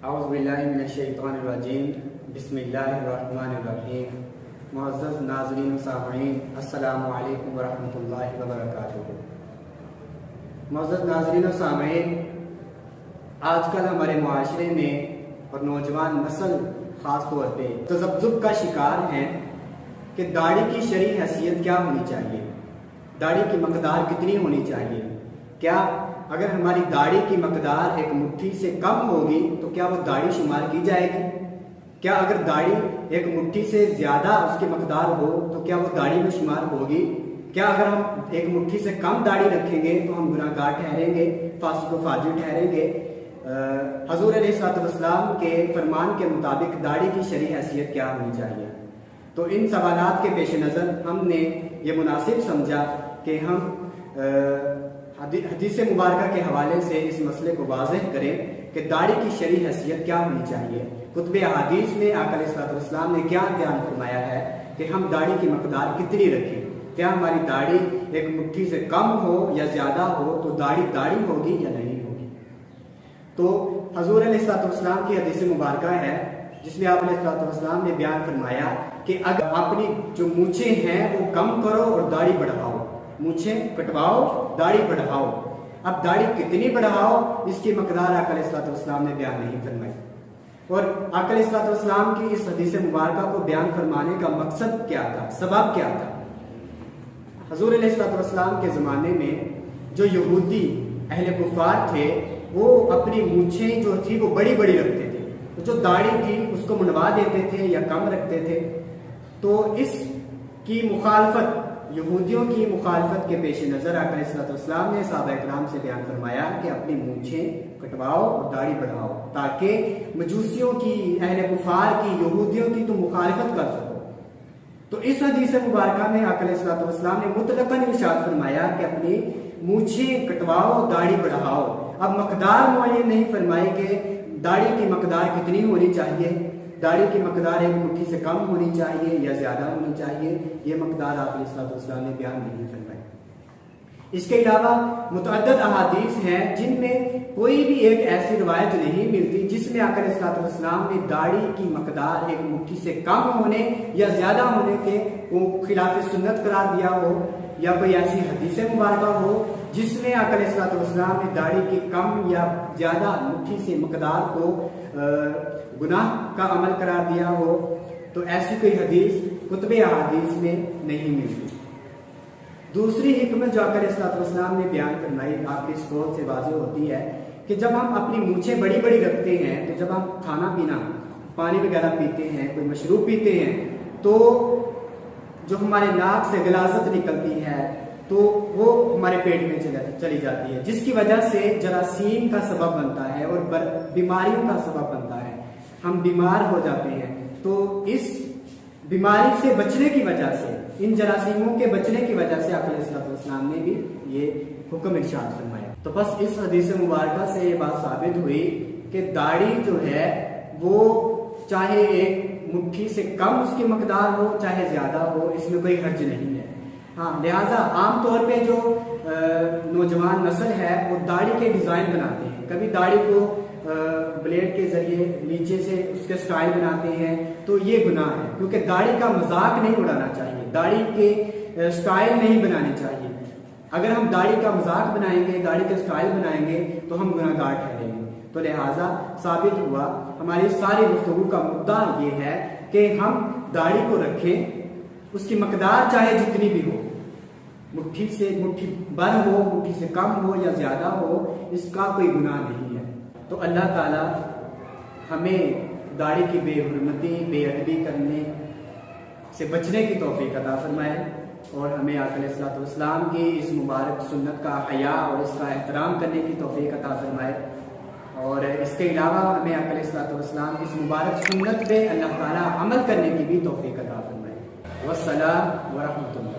اعوذ باللہ من الشیطان الرجیم بسم اللہ الرحمن الرحیم۔ معزز ناظرین و سامعین، السلام علیکم ورحمۃ اللہ وبرکاتہ۔ معزز ناظرین و سامعین، آج کل ہمارے معاشرے میں اور نوجوان نسل خاص طور پہ تذبذب کا شکار ہیں کہ داڑھی کی شرعی حیثیت کیا ہونی چاہیے، داڑھی کی مقدار کتنی ہونی چاہیے، کیا اگر ہماری داڑھی کی مقدار ایک مٹھی سے کم ہوگی تو کیا وہ داڑھی شمار کی جائے گی، کیا اگر داڑھی ایک مٹھی سے زیادہ اس کی مقدار ہو تو کیا وہ داڑھی میں شمار ہوگی، کیا اگر ہم ایک مٹھی سے کم داڑھی رکھیں گے تو ہم گناہ گار ٹھہریں گے، فاسق و فاجر ٹھہریں گے۔ حضور علیہ الصلوۃ والسلام کے فرمان کے مطابق داڑھی کی شرعی حیثیت کیا ہونی چاہیے؟ تو ان سوالات کے پیش نظر ہم نے یہ مناسب سمجھا کہ ہم حدیث مبارکہ کے حوالے سے اس مسئلے کو واضح کریں کہ داڑھی کی شرعی حیثیت کیا ہونی چاہیے۔ کتب احادیث میں آقا علیہ الصلوۃ والسلام نے کیا بیان فرمایا ہے کہ ہم داڑھی کی مقدار کتنی رکھیں، کیا ہماری داڑھی ایک مٹھی سے کم ہو یا زیادہ ہو تو داڑھی ہوگی یا نہیں ہوگی۔ تو حضور علیہ الصلوۃ والسلام کی حدیث مبارکہ ہے جس میں آپ علیہ الصلوۃ والسلام نے بیان فرمایا کہ اگر اپنی جو مونچھیں ہیں وہ کم کرو اور داڑھی بڑھاؤ، مونچھیں کٹواؤ داڑھی بڑھاؤ۔ اب داڑھی کتنی بڑھاؤ اس کی مقدار آقا علیہ الصلوۃ والسلام نے بیان نہیں فرمائی، اور آقا علیہ الصلوۃ والسلام کی اس حدیث مبارکہ کو بیان فرمانے کا مقصد کیا تھا، سبب کیا تھا؟ حضور علیہ الصلوۃ والسلام کے زمانے میں جو یہودی اہل کفار تھے وہ اپنی مونچھیں جو تھی وہ بڑی بڑی رکھتے تھے، جو داڑھی تھی اس کو منڈوا دیتے تھے یا کم رکھتے تھے۔ تو اس کی مخالفت، یہودیوں کی مخالفت کے پیش نظر آقا علیہ الصلوۃ والسلام نے صحابہ اکرام سے بیان فرمایا کہ اپنی مونچھیں کٹواؤ اور داڑھی بڑھاؤ تاکہ مجوسیوں کی، اہل کفار کی، یہودیوں کی تم مخالفت کر سکو۔ تو اس حدیث مبارکہ میں آقا علیہ الصلوۃ والسلام نے مطلقاً ارشاد فرمایا کہ اپنی مونچھیں کٹواؤ داڑھی بڑھاؤ۔ اب مقدار معین نہیں فرمائی کہ داڑھی کی مقدار کتنی ہونی چاہیے، داڑھی کی مقدار ایک مٹھی سے کم ہونی چاہیے یا زیادہ ہونی چاہیے، یہ مقدار آپ علیہ الصلوۃ والسلام نے بیان نہیں فرمائی۔ اس کے علاوہ متعدد احادیث ہیں جن میں کوئی بھی ایک ایسی روایت نہیں ملتی جس میں آقا علیہ الصلوۃ والسلام نے داڑھی کی مقدار ایک مٹھی سے کم ہونے یا زیادہ ہونے کے خلاف سنت قرار دیا ہو، یا کوئی ایسی حدیث مبارکہ ہو جس میں آقا علیہ الصلوۃ والسلام نے داڑھی کی کم یا زیادہ مٹھی سے مقدار کو گناہ کا عمل قرار دیا ہو۔ تو ایسی کوئی حدیث کتب احادیث میں نہیں ملتی۔ دوسری حکمت جو آقا علیہ الصلوۃ والسلام نے بیان فرمائی آپ کی اس قول سے واضح ہوتی ہے کہ جب ہم اپنی مونچھیں بڑی بڑی رکھتے ہیں تو جب ہم کھانا پینا، پانی وغیرہ پیتے ہیں، کوئی مشروب پیتے ہیں تو جو ہمارے ناک سے غلاظت نکلتی ہے تو وہ ہمارے پیٹ میں چلی جاتی ہے، جس کی وجہ سے جراثیم کا سبب بنتا ہے اور بیماریوں کا سبب بنتا ہے، ہم بیمار ہو جاتے ہیں۔ تو اس بیماری سے بچنے کی وجہ سے، ان جراثیموں کے بچنے کی وجہ سے آقا علیہ الصلوۃ والسلام نے بھی یہ حکم ارشاد فرمایا۔ تو بس اس حدیث مبارکہ سے یہ بات ثابت ہوئی کہ داڑھی جو ہے وہ چاہے ایک مٹھی سے کم اس کی مقدار ہو چاہے زیادہ ہو، اس میں کوئی حرج نہیں ہے۔ ہاں، لہٰذا عام طور پہ جو نوجوان نسل ہے وہ داڑھی کے ڈیزائن بناتے ہیں، کبھی داڑھی کو بلیڈ کے ذریعے نیچے سے اس کے سٹائل بناتے ہیں، تو یہ گناہ ہے، کیونکہ داڑھی کا مذاق نہیں اڑانا چاہیے، داڑھی کے سٹائل نہیں بنانے چاہیے۔ اگر ہم داڑھی کا مذاق بنائیں گے، داڑھی کے سٹائل بنائیں گے تو ہم گناہ گار ٹھہریں گے۔ تو لہٰذا ثابت ہوا، ہماری ساری گفتگو کا مدعا یہ ہے کہ ہم داڑھی کو رکھیں، اس کی مقدار چاہے جتنی بھی ہو، مٹھی سے مٹھی بھر ہو، مٹھی سے کم ہو یا زیادہ ہو، اس کا کوئی گناہ نہیں ہے۔ تو اللہ تعالی ہمیں داڑھی کی بے حرمتی، بے ادبی کرنے سے بچنے کی توفیق عطا فرمائے، اور ہمیں آقا علیہ الصلوۃ والسلام کی اس مبارک سنت کا حیا اور اس کا احترام کرنے کی توفیق عطا فرمائے، اور اس کے علاوہ ہمیں آقا علیہ الصلوۃ والسلام کی اس مبارک سنت پہ اللہ تعالیٰ عمل کرنے کی بھی توفیق عطا فرمائے۔ والسلام ورحمۃ اللہ۔